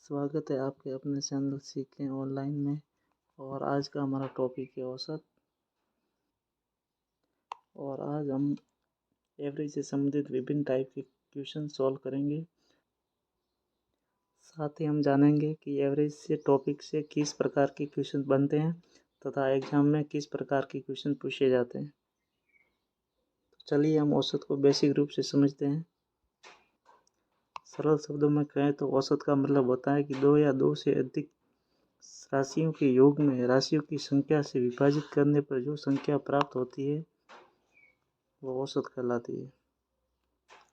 स्वागत है आपके अपने चैनल सीखें ऑनलाइन में। और आज का हमारा टॉपिक है औसत। और आज हम एवरेज से संबंधित विभिन्न टाइप के क्वेश्चन सॉल्व करेंगे। साथ ही हम जानेंगे कि एवरेज से टॉपिक से किस प्रकार के क्वेश्चन बनते हैं तथा एग्जाम में किस प्रकार के क्वेश्चन पूछे जाते हैं। तो चलिए हम औसत को बेसिक रूप से समझते हैं। सरल शब्दों में कहें तो औसत का मतलब होता है कि दो या दो से अधिक राशियों के योग में राशियों की संख्या से विभाजित करने पर जो संख्या प्राप्त होती है वो औसत कहलाती है।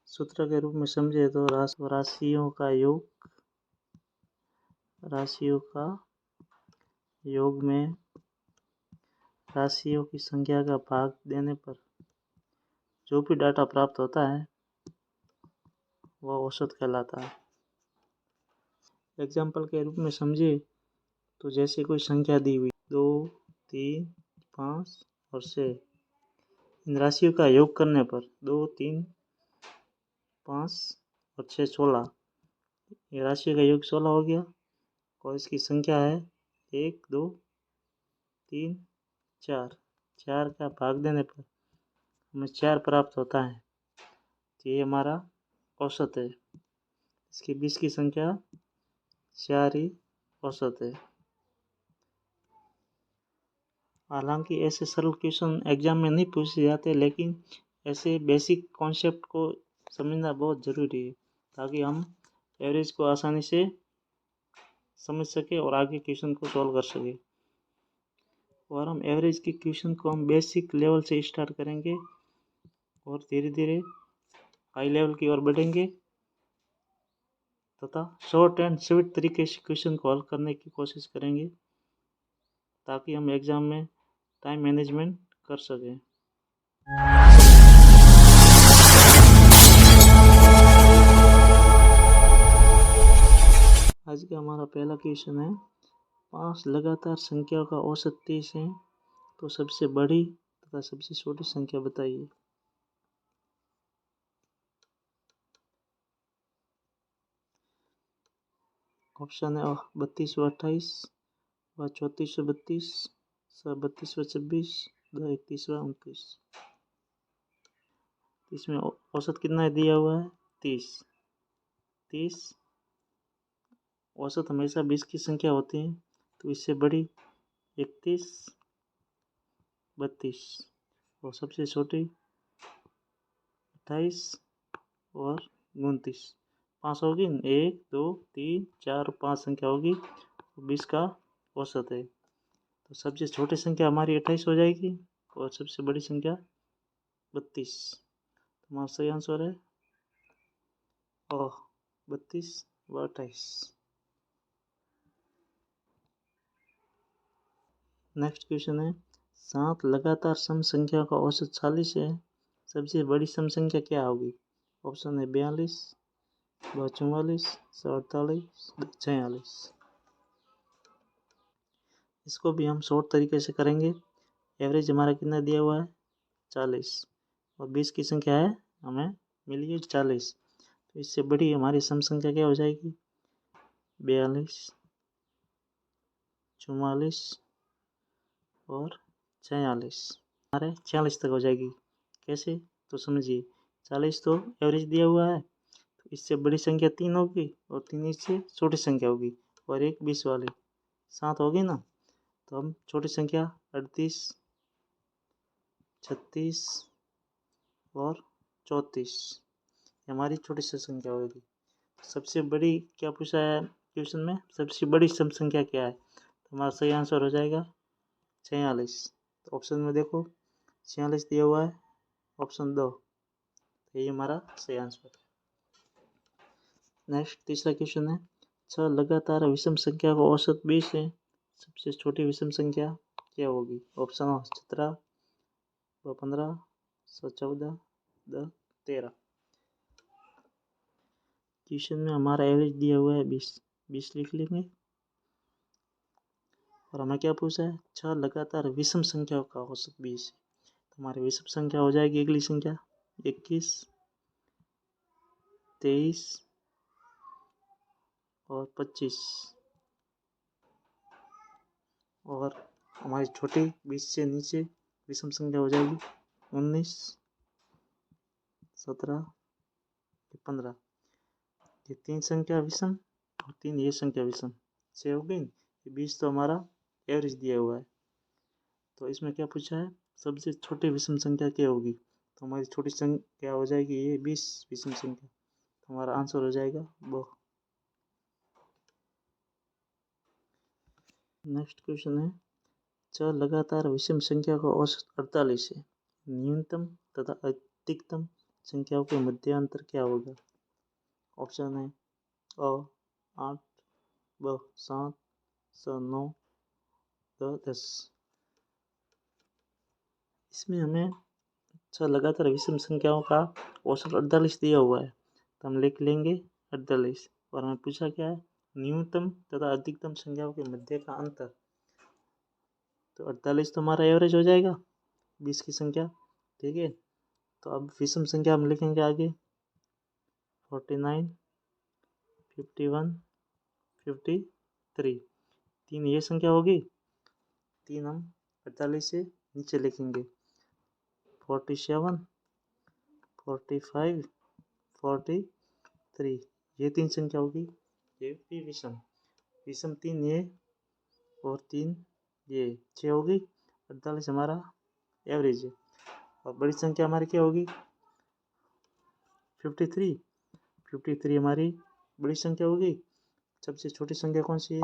सूत्र के रूप में समझे तो राशियों का योग में राशियों की संख्या का भाग देने पर जो भी डाटा प्राप्त होता है वह औसत कहलाता है। एग्जाम्पल के रूप में समझे तो जैसे कोई संख्या दी हुई 2, 3, 5 और 6, इन राशियों का योग करने पर 2, 3, 5 और 6 16, ये राशि का योग 16 हो गया। और इसकी संख्या है 1, 2, 3, 4, 4 का भाग देने पर हमें 4 प्राप्त होता है। तो ये हमारा औसत है। इसकी 20 की संख्या 4 ही औसत है। हालांकि ऐसे सरल क्वेश्चन एग्जाम में नहीं पूछे जाते, लेकिन ऐसे बेसिक कॉन्सेप्ट को समझना बहुत ज़रूरी है ताकि हम एवरेज को आसानी से समझ सके और आगे क्वेश्चन को सॉल्व कर सके। और हम एवरेज के क्वेश्चन को हम बेसिक लेवल से स्टार्ट करेंगे और धीरे धीरे हाई लेवल की ओर बढ़ेंगे तथा शॉर्ट एंड स्वीट तरीके से क्वेश्चन को हल करने की कोशिश करेंगे ताकि हम एग्ज़ाम में टाइम मैनेजमेंट कर सकें। आज का हमारा पहला क्वेश्चन है, 5 लगातार संख्याओं का औसत 30 है, तो सबसे बड़ी तथा सबसे छोटी संख्या बताइए। ऑप्शन है 3228, व 3432, 3226, 3129। इसमें औसत कितना दिया हुआ है? 30। औसत हमेशा 20 की संख्या होती है, तो इससे बड़ी 31, 32 और सबसे छोटी 28 और 29। 5 होगी, 1, 2, 3, 4, 5 संख्या होगी, 20 का औसत है। तो सबसे छोटी संख्या हमारी 28 हो जाएगी और सबसे बड़ी संख्या 32। तो हमारा सही आंसर है 32 व 28। नेक्स्ट क्वेश्चन है, 7 लगातार सम संख्या का औसत 40 है, सबसे बड़ी सम संख्या क्या होगी? ऑप्शन है 42, 44, 48, 46। इसको भी हम शॉर्ट तरीके से करेंगे। एवरेज हमारा कितना दिया हुआ है? 40 और 20 की संख्या है हमें मिली है 40, तो इससे बड़ी हमारी सम संख्या क्या हो जाएगी? 42, 44 और 46। हमारे 46 तक हो जाएगी। कैसे? तो समझिए, 40 तो एवरेज दिया हुआ है, तो इससे बड़ी संख्या 3 होगी और 3 इससे छोटी संख्या होगी और एक 20 वाली 7 होगी ना। तो हम छोटी संख्या 38, 36 और 34 हमारी छोटी सी संख्या होगी। सबसे बड़ी क्या पूछा है क्वेश्चन में? सबसे बड़ी सम संख्या क्या है? तो हमारा सही आंसर हो जाएगा 46। तो ऑप्शन में देखो 46 दिया हुआ है, ऑप्शन 2, तो ये हमारा सही आंसर है। नेक्स्ट तीसरा क्वेश्चन है, 6 लगातार विषम संख्या का औसत 20 है, सबसे छोटी विषम संख्या क्या होगी? ऑप्शन 17, 15, 14, 13। क्वेश्चन में हमारा एवरेज दिया हुआ है 20 लिख लेंगे और हमें क्या पूछा है? 6 लगातार विषम संख्याओं का औसत 20 है, तो हमारी विषम संख्या हो जाएगी अगली संख्या 21, 23 और 25 और हमारी छोटी 20 से नीचे विषम संख्या हो जाएगी 19, 17, 15। ये 3 संख्या विषम और 3 ये संख्या विषम से हो गई। ये 20 तो हमारा एवरेज दिया हुआ है। तो इसमें क्या पूछा है, सबसे छोटी विषम संख्या क्या होगी। तो हमारी छोटी संख्या हो जाएगी ये 20 विषम संख्या। तो हमारा आंसर हो जाएगा वो। नेक्स्ट क्वेश्चन है, चार लगातार विषम संख्या का औसत 48 है। न्यूनतम तथा अधिकतम संख्याओं के मध्यांतर क्या होगा। ऑप्शन है अ 8, ब 7, स 9, द 10। इसमें हमें छह लगातार विषम संख्याओं का औसत 48 दिया हुआ है, तो हम लिख लेंगे 48। और हमें पूछा क्या है, न्यूनतम तथा अधिकतम संख्याओं के मध्य का अंतर। तो 48 तो हमारा एवरेज हो जाएगा 20 की संख्या। ठीक है, तो अब विषम संख्या हम लिखेंगे आगे 49, 51, 53। 3 ये संख्या होगी, 3 हम 48 से नीचे लिखेंगे 47, 45, 43। ये 3 संख्या होगी, ये भी विषम। विषम 3 ये और 3 ये 6 होगी। 48 हमारा एवरेज है। और बड़ी संख्या हमारी क्या होगी 53। 53 हमारी बड़ी संख्या होगी। सबसे छोटी संख्या कौन सी है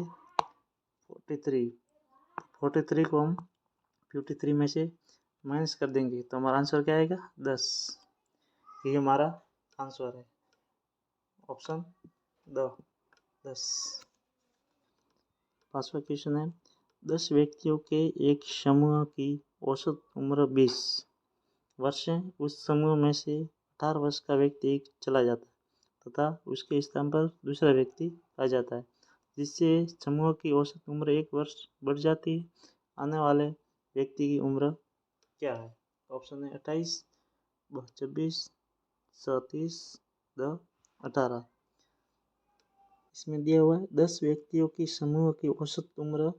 43। 43 को हम 53 में से माइनस कर देंगे तो हमारा आंसर क्या आएगा 10। ये हमारा आंसर है ऑप्शन द 10। पांचवा क्वेश्चन है, 10 व्यक्तियों के एक समूह की औसत उम्र 20 वर्ष है। उस समूह में से 18 वर्ष का व्यक्ति चला जाता है तथा उसके स्थान पर दूसरा व्यक्ति आ जाता है, जिससे समूह की औसत उम्र 1 वर्ष बढ़ जाती है। आने वाले व्यक्ति की उम्र क्या है। ऑप्शन है 28, 26, 37, 18। इसमें दिया हुआ है 10 व्यक्तियों की समूह की औसत उम्र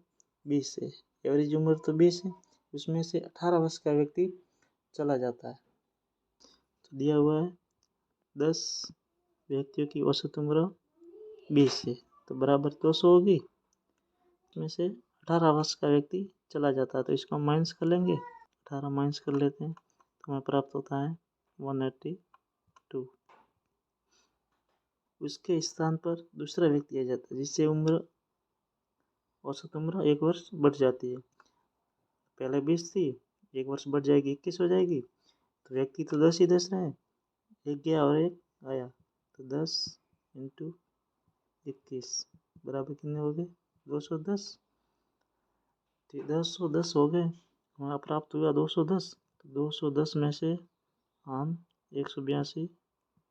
20 है। एवरेज उम्र तो 20 है, उसमें से 18 वर्ष का व्यक्ति चला जाता है। तो दिया हुआ है 10 व्यक्तियों की औसत उम्र 20 है, तो बराबर 200 होगी। इसमें से 18 वर्ष का व्यक्ति चला जाता है, तो इसको हम माइनस कर लेंगे। 18 माइनस कर लेते हैं तो हमें प्राप्त होता है 182। उसके स्थान पर दूसरा व्यक्ति आ जाता है, जिससे औसत उम्र 1 वर्ष बढ़ जाती है। पहले 20 थी, 1 वर्ष बढ़ जाएगी 21 हो जाएगी। तो व्यक्ति तो 10 ही 10 रहे, एक गया और एक आया, तो 10 × 21 बराबर कितने हो गए 210। 210 हो गए, हमारा प्राप्त हुआ 210। तो 210 में से हम 182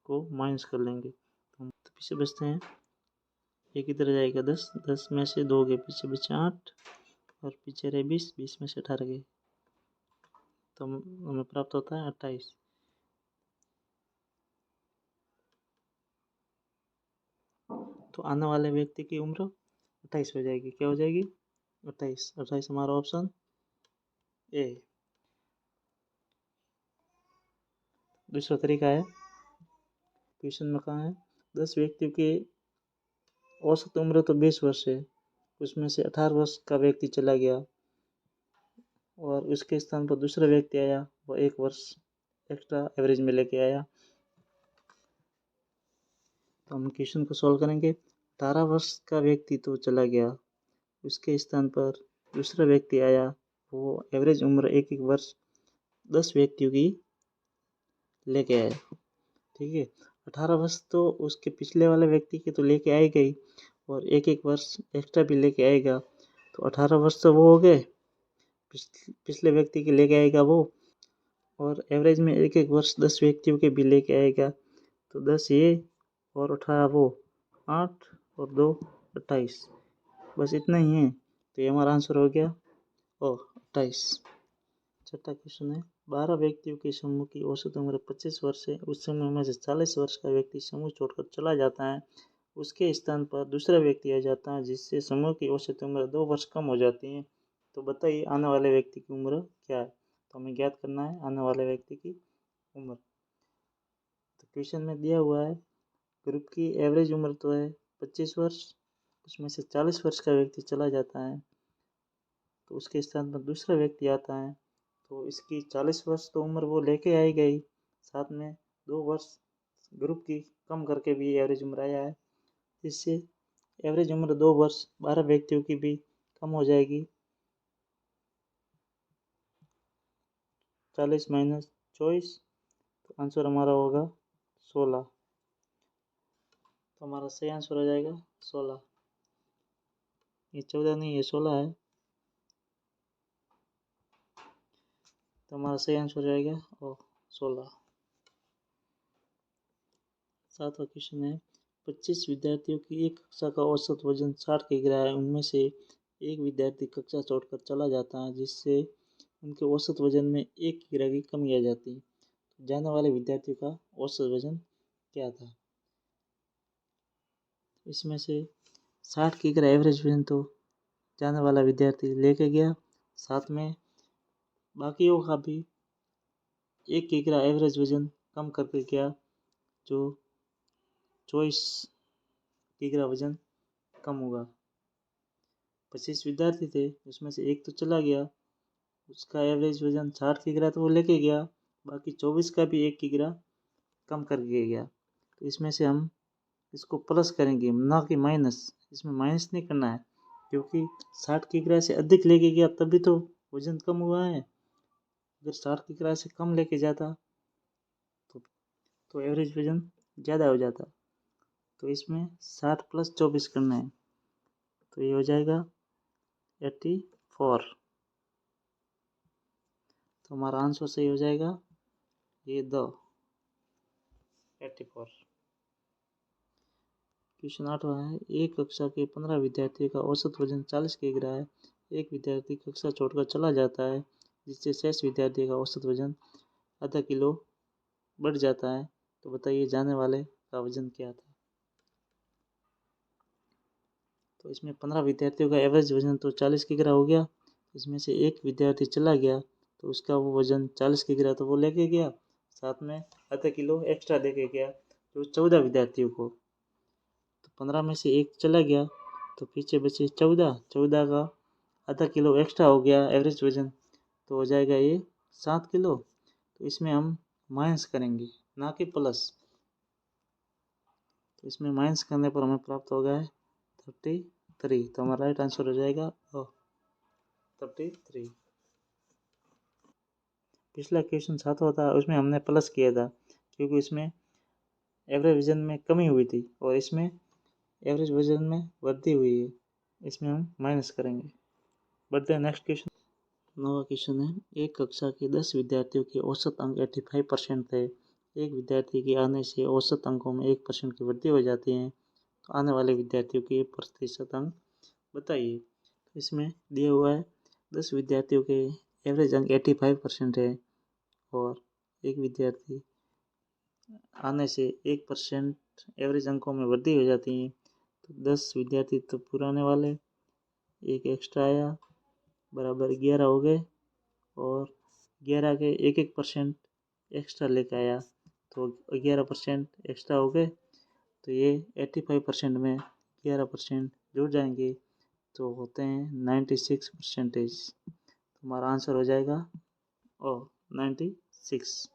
को माइनस कर लेंगे तो पीछे बचते हैं, एक इधर जाएगा 10, 10 में से 2 गए, पीछे बचे 8 और पीछे रहे 20, 20 में से 18 गए, तो हमें प्राप्त होता है 28। तो आने वाले व्यक्ति की उम्र 28 हो जाएगी। क्या हो जाएगी 28। 28 हमारा ऑप्शन ए। दूसरा तरीका है, क्वेश्चन में कहा है 10 व्यक्तियों की औसत उम्र तो 20 वर्ष है, उसमें से 18 वर्ष का व्यक्ति चला गया और उसके स्थान पर दूसरा व्यक्ति आया, वो 1 वर्ष एक्स्ट्रा एवरेज में लेके आया। तो हम क्वेश्चन को सॉल्व करेंगे। 18 वर्ष का व्यक्ति तो चला गया, उसके स्थान पर दूसरा व्यक्ति आया, वो एवरेज उम्र 1 वर्ष 10 व्यक्तियों की लेके आया। ठीक है, 18 वर्ष तो उसके पिछले वाले व्यक्ति के तो लेके आएगा ही, और 1 वर्ष एक्स्ट्रा भी लेके आएगा। तो 18 वर्ष तो वो हो गए, पिछले व्यक्ति के लेके आएगा वो, और एवरेज में 1 वर्ष 10 व्यक्तियों के भी लेके आएगा। तो 10 ये और 18 वो, 8 और 2 28, बस इतना ही है। तो ये हमारा आंसर हो गया 28। छठा क्वेश्चन है, 12 व्यक्तियों के समूह की औसत उम्र 25 वर्ष है। उस समय में से 40 वर्ष का व्यक्ति समूह छोड़कर चला जाता है उसके स्थान पर दूसरा व्यक्ति आ जाता है जिससे समूह की औसत उम्र 2 वर्ष कम हो जाती है। तो बताइए आने वाले व्यक्ति की उम्र क्या है। तो हमें ज्ञात करना है आने वाले व्यक्ति की उम्र। तो क्वेश्चन में दिया हुआ है ग्रुप की एवरेज उम्र तो है 25 वर्ष, उसमें से 40 वर्ष का व्यक्ति चला जाता है तो उसके स्थान पर दूसरा व्यक्ति आता है। तो इसकी 40 वर्ष तो उम्र वो लेके आई गई, साथ में 2 वर्ष ग्रुप की कम करके भी एवरेज उम्र आया है, जिससे एवरेज उम्र 2 वर्ष 12 व्यक्तियों की भी कम हो जाएगी। 40 माइनस 24 तो आंसर हमारा होगा 16। तो हमारा सही आंसर हो जाएगा 16। ये 14 नहीं, ये 16 है। तो हमारा सही आंसर हो जाएगा और 16। 7वां क्वेश्चन है 25 विद्यार्थियों की एक कक्षा का औसत वजन 60 किग्रा है। उनमें से एक विद्यार्थी कक्षा छोड़कर चला जाता है जिससे उनके औसत वजन में 1 किग्रा की कमी आ जाती है। तो जाने वाले विद्यार्थियों का औसत वजन क्या था। इसमें से 60 किग्रा एवरेज वजन तो जाने वाला विद्यार्थी लेके गया, साथ में बाकियों का भी 1 किग्रा एवरेज वजन कम करके गया, जो 24 किग्रा वजन कम होगा। 25 विद्यार्थी थे, उसमें से एक तो चला गया, उसका एवरेज वजन 60 किग्रा तो वो लेके गया, बाकी 24 का भी 1 किग्रा कम करके गया। तो इसमें से हम इसको प्लस करेंगे ना कि माइनस। इसमें माइनस नहीं करना है क्योंकि 60 किग्रा से अधिक लेके गया तभी तो वजन कम हुआ है। अगर 60 किग्रा से कम लेके जाता तो एवरेज वजन ज़्यादा हो जाता। तो इसमें 60 प्लस 24 करना है, तो ये हो जाएगा 84। तो हमारा आंसर सही हो जाएगा ये 84। क्वेश्चन 8वां है एक कक्षा के 15 विद्यार्थियों का औसत वजन 40 किग्रा है। एक विद्यार्थी कक्षा छोड़कर चला जाता है जिससे शेष विद्यार्थी का औसत वजन आधा किलो बढ़ जाता है। तो बताइए जाने वाले का वजन क्या था। तो इसमें 15 विद्यार्थियों का एवरेज वजन तो 40 किग्रा हो गया, इसमें से एक विद्यार्थी चला गया तो उसका वो वजन 40 किग्रा तो वो लेके गया, साथ में आधा किलो एक्स्ट्रा लेके गया जो 14 विद्यार्थियों को। तो 15 में से एक चला गया तो पीछे बचे 14 का आधा किलो एक्स्ट्रा हो गया एवरेज वजन, तो हो जाएगा ये 7 किलो। तो इसमें हम माइनस करेंगे ना कि प्लस। तो इसमें माइनस करने पर हमें प्राप्त होगा 33। तो हमारा राइट आंसर हो जाएगा 33। पिछला क्वेश्चन 7वां था, उसमें हमने प्लस किया था क्योंकि इसमें एवरेज वजन में कमी हुई थी और इसमें एवरेज वजन में वृद्धि हुई है, इसमें हम माइनस करेंगे। बढ़ते हैं नेक्स्ट क्वेश्चन। 9वां क्वेश्चन है एक कक्षा के 10 विद्यार्थियों के औसत अंक 85% थे। एक विद्यार्थी के आने से औसत अंकों में 1% की वृद्धि हो जाती है। तो आने वाले विद्यार्थियों के प्रतिशत अंक बताइए। इसमें दिया हुआ है 10 विद्यार्थियों के एवरेज अंक 85% है और एक विद्यार्थी आने से 1% एवरेज अंकों में वृद्धि हो जाती है। तो 10 विद्यार्थी तो पुराने वाले, एक एक्स्ट्रा आया बराबर 11 हो गए और 11 के 1% एक्स्ट्रा लेके आया तो 11% एक्स्ट्रा हो गए। तो ये 85% में 11% जुड़ जाएंगे तो होते हैं 96%। हमारा आंसर हो जाएगा 96।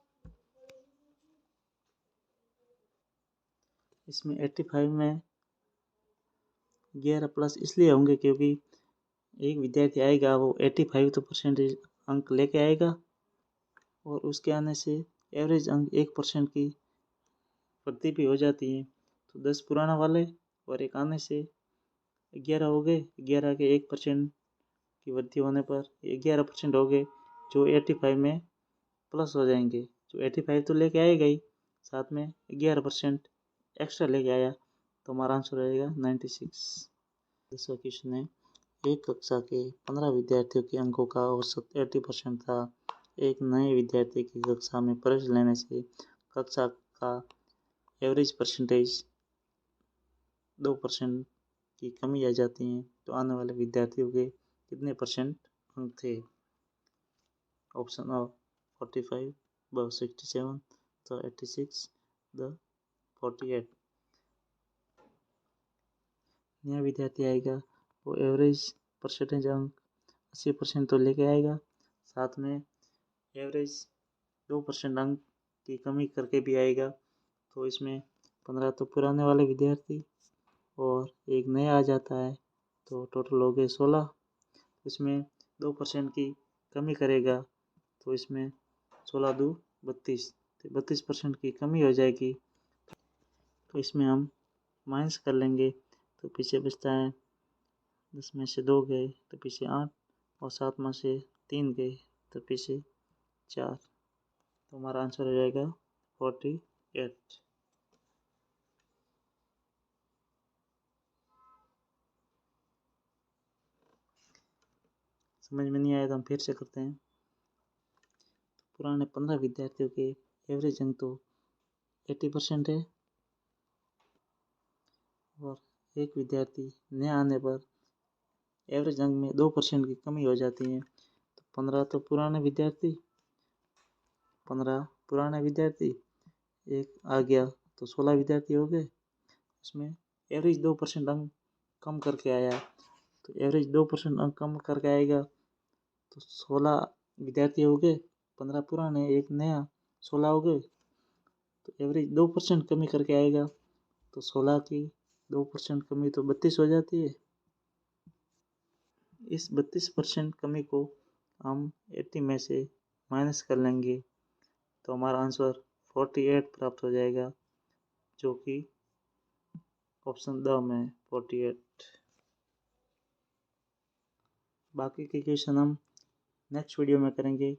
इसमें 85 में 11 प्लस इसलिए होंगे क्योंकि एक विद्यार्थी आएगा वो 85 तो परसेंटेज अंक लेके आएगा और उसके आने से एवरेज अंक 1% की वृद्धि भी हो जाती है। तो 10 पुराना वाले और एक आने से 11 हो गए, 11 के 1% की वृद्धि होने पर 11% हो गए जो 85 में प्लस हो जाएंगे। जो 85 तो लेके आएगा ही, साथ में 11% एक्स्ट्रा लेके आया तो हमारा आंसर रहेगा 96। दूसरा क्वेश्चन है एक कक्षा के 15 विद्यार्थियों के अंकों का औसत 80% था। एक नए विद्यार्थी की कक्षा में प्रवेश लेने से कक्षा का एवरेज परसेंटेज 2% की कमी आ जाती है तो आने वाले विद्यार्थियों के कितने परसेंट अंक थे? Option A 45, B 67, C 86, D 48। नया विद्यार्थी आएगा वो एवरेज परसेंटेज अंक 80% तो लेके आएगा, साथ में एवरेज 2% अंक की कमी करके भी आएगा। तो इसमें 15 तो पुराने वाले विद्यार्थी और एक नया आ जाता है, तो टोटल हो गए 16। इसमें 2% की कमी करेगा तो इसमें 16 दूँ 32, 32% की कमी हो जाएगी। तो इसमें हम माइनस कर लेंगे तो पीछे बचता है 10 में से 2 गए तो पीछे 8 और 7 में से 3 गए तो पीछे 4। तो हमारा आंसर हो जाएगा 48। समझ में नहीं आया तो हम फिर से करते हैं। पुराने 15 विद्यार्थियों के एवरेज अंक तो 80% है और एक विद्यार्थी नया आने पर एवरेज अंक में 2% की कमी हो जाती है। तो 15 तो पुराने विद्यार्थी, 15 पुराने विद्यार्थी, एक आ गया तो 16 विद्यार्थी हो गए। उसमें एवरेज 2% अंक कम करके आया, तो एवरेज 2% अंक कम करके आएगा तो 16 विद्यार्थी हो गए, 15 पुराने एक नया, 16 हो गए। तो एवरेज 2% कमी करके आएगा तो 16 की 2% कमी तो 32 हो जाती है। इस 32% कमी को हम 80 में से माइनस कर लेंगे तो हमारा आंसर 48 प्राप्त हो जाएगा, जो कि ऑप्शन द में 48। बाकी के क्वेश्चन हम नेक्स्ट वीडियो में करेंगे,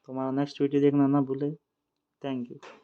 तो हमारा नेक्स्ट वीडियो देखना ना भूले। Thank you.